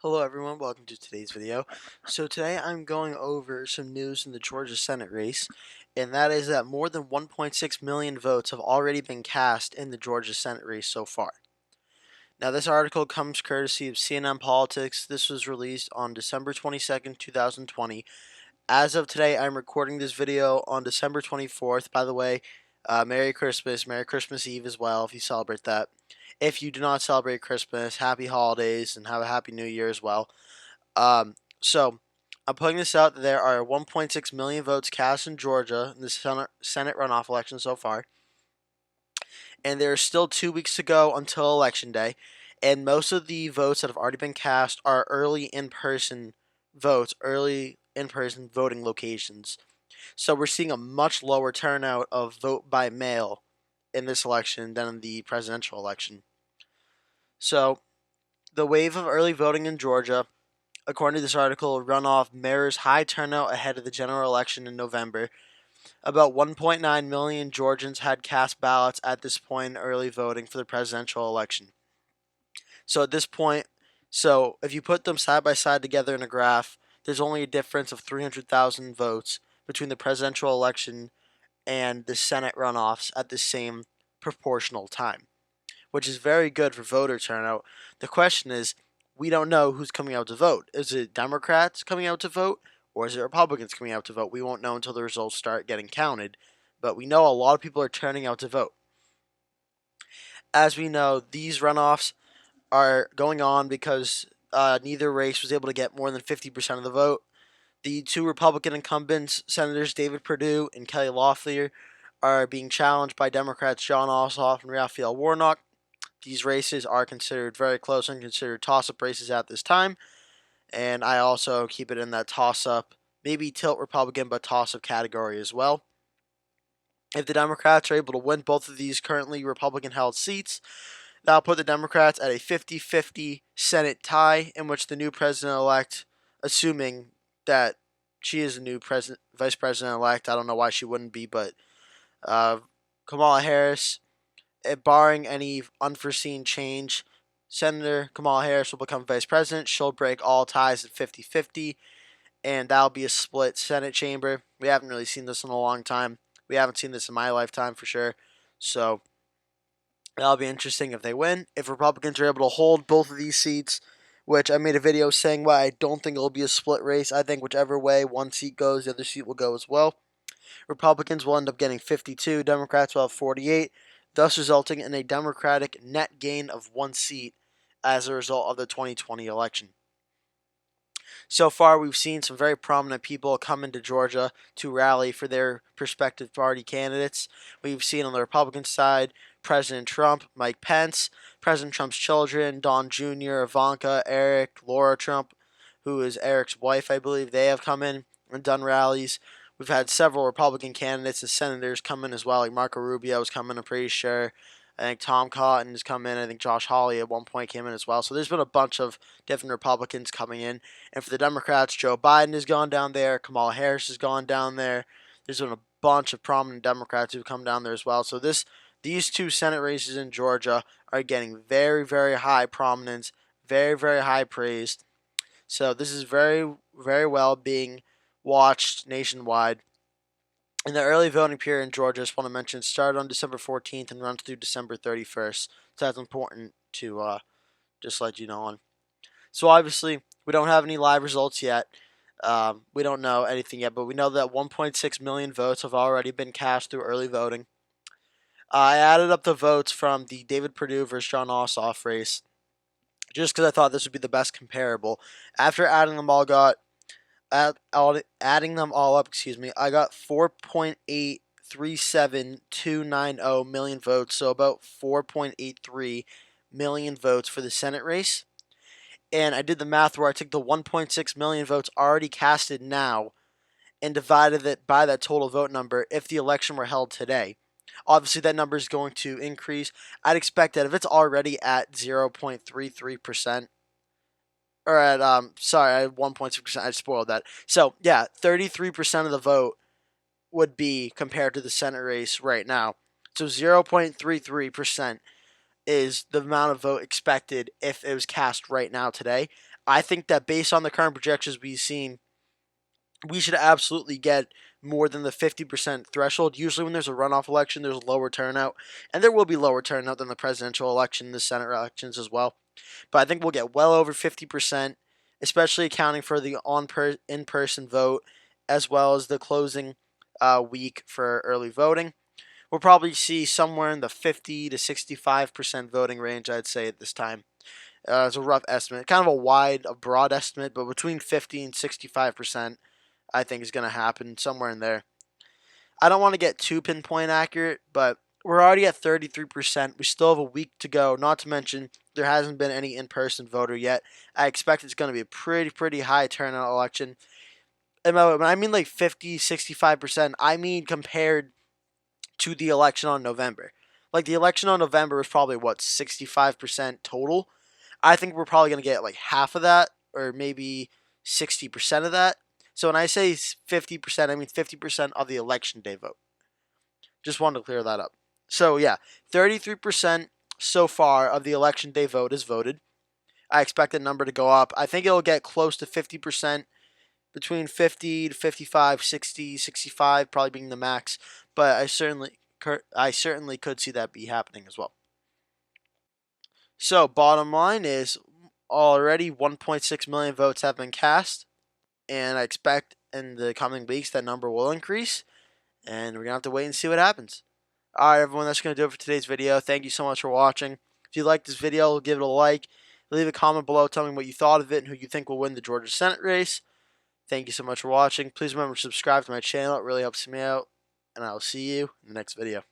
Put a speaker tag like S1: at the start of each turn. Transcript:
S1: Hello everyone, welcome to today's video. So today I'm going over some news in the Georgia Senate race, and that is that more than 1.6 million votes have already been cast in the Georgia Senate race so far. Now this article comes courtesy of CNN Politics. This was released on December 22nd, 2020. As of today, I'm recording this video on December 24th. By the way, Merry Christmas, Merry Christmas Eve as well if you celebrate that. If you do not celebrate Christmas, happy holidays and have a happy new year as well. So I'm putting this out that there are 1.6 million votes cast in Georgia in the Senate runoff election so far. And there are still 2 weeks to go until Election Day. And most of the votes that have already been cast are early in-person votes, early in-person voting locations. So we're seeing a much lower turnout of vote by mail in this election than in the presidential election. So the wave of early voting in Georgia, according to this article, runoff mirrors high turnout ahead of the general election in November. About 1.9 million Georgians had cast ballots at this point in early voting for the presidential election. So at this point, if you put them side by side together in a graph, there's only a difference of 300,000 votes between the presidential election and the Senate runoffs at the same proportional time, which is very good for voter turnout. The question is, we don't know who's coming out to vote. Is it Democrats coming out to vote, or is it Republicans coming out to vote? We won't know until the results start getting counted, but we know a lot of people are turning out to vote. As we know, these runoffs are going on because neither race was able to get more than 50% of the vote. The two Republican incumbents, Senators David Perdue and Kelly Loeffler, are being challenged by Democrats John Ossoff and Raphael Warnock. These races are considered very close and considered toss-up races at this time. And I also keep it in that toss-up, maybe tilt Republican, but toss-up category as well. If the Democrats are able to win both of these currently Republican-held seats, that'll put the Democrats at a 50-50 Senate tie, in which the new president-elect, assuming that she is the new vice president-elect, I don't know why she wouldn't be, but Kamala Harris, barring any unforeseen change, Senator Kamala Harris will become vice president. She'll break all ties at 50-50, and that'll be a split Senate chamber. We haven't really seen this in a long time. We haven't seen this in my lifetime for sure. So that'll be interesting if they win. If Republicans are able to hold both of these seats, which I made a video saying why I don't think it'll be a split race. I think whichever way one seat goes, the other seat will go as well. Republicans will end up getting 52. Democrats will have 48, thus resulting in a Democratic net gain of one seat as a result of the 2020 election. So far, we've seen some very prominent people come into Georgia to rally for their prospective party candidates. We've seen on the Republican side President Trump, Mike Pence, President Trump's children, Don Jr., Ivanka, Eric, Laura Trump, who is Eric's wife, I believe. They have come in and done rallies. We've had several Republican candidates and senators come in as well, like Marco Rubio has come in, I'm pretty sure. I think Tom Cotton has come in. I think Josh Hawley at one point came in as well. So there's been a bunch of different Republicans coming in. And for the Democrats, Joe Biden has gone down there. Kamala Harris has gone down there. There's been a bunch of prominent Democrats who've come down there as well. So these two Senate races in Georgia are getting very, very high prominence, very, very high praise. So this is very, very well being watched nationwide. And the early voting period in Georgia, I just want to mention, started on December 14th and runs through December 31st. So that's important to just let you know on. So obviously, we don't have any live results yet. We don't know anything yet, but we know that 1.6 million votes have already been cast through early voting. I added up the votes from the David Perdue versus John Ossoff race, just because I thought this would be the best comparable. After adding them all up, I got 4.837290 million votes, so about 4.83 million votes for the Senate race. And I did the math where I took the 1.6 million votes already casted now and divided it by that total vote number if the election were held today. Obviously, that number is going to increase. I'd expect that if it's already at 0.33%, or at 1.6%, I spoiled that. So yeah, 33% of the vote would be compared to the Senate race right now. So 0.33% is the amount of vote expected if it was cast right now today. I think that based on the current projections we've seen, we should absolutely get more than the 50% threshold. Usually, when there's a runoff election, there's lower turnout, and there will be lower turnout than the presidential election, the Senate elections as well. But I think we'll get well over 50%, especially accounting for the in person vote as well as the closing week for early voting. We'll probably see somewhere in the 50 to 65% voting range, I'd say, at this time. It's a rough estimate, kind of a broad estimate, but between 50 and 65%, I think is going to happen somewhere in there. I don't want to get too pinpoint accurate, but we're already at 33%. We still have a week to go, not to mention there hasn't been any in person voter yet. I expect it's going to be a pretty high turnout election. And when I mean like 50, 65%, I mean compared to the election on November. Like the election on November was probably what, 65% total. I think we're probably going to get like half of that or maybe 60% of that. So when I say 50%, I mean 50% of the election day vote. Just wanted to clear that up. So yeah, 33% so far of the election day vote is voted. I expect the number to go up. I think it'll get close to 50%, between 50 to 55, 60, 65 probably being the max, but I certainly could see that be happening as well. So, bottom line is already 1.6 million votes have been cast, and I expect in the coming weeks that number will increase, and we're going to have to wait and see what happens. Alright, everyone, that's going to do it for today's video. Thank you so much for watching. If you liked this video, give it a like. Leave a comment below telling me what you thought of it and who you think will win the Georgia Senate race. Thank you so much for watching. Please remember to subscribe to my channel. It really helps me out. And I will see you in the next video.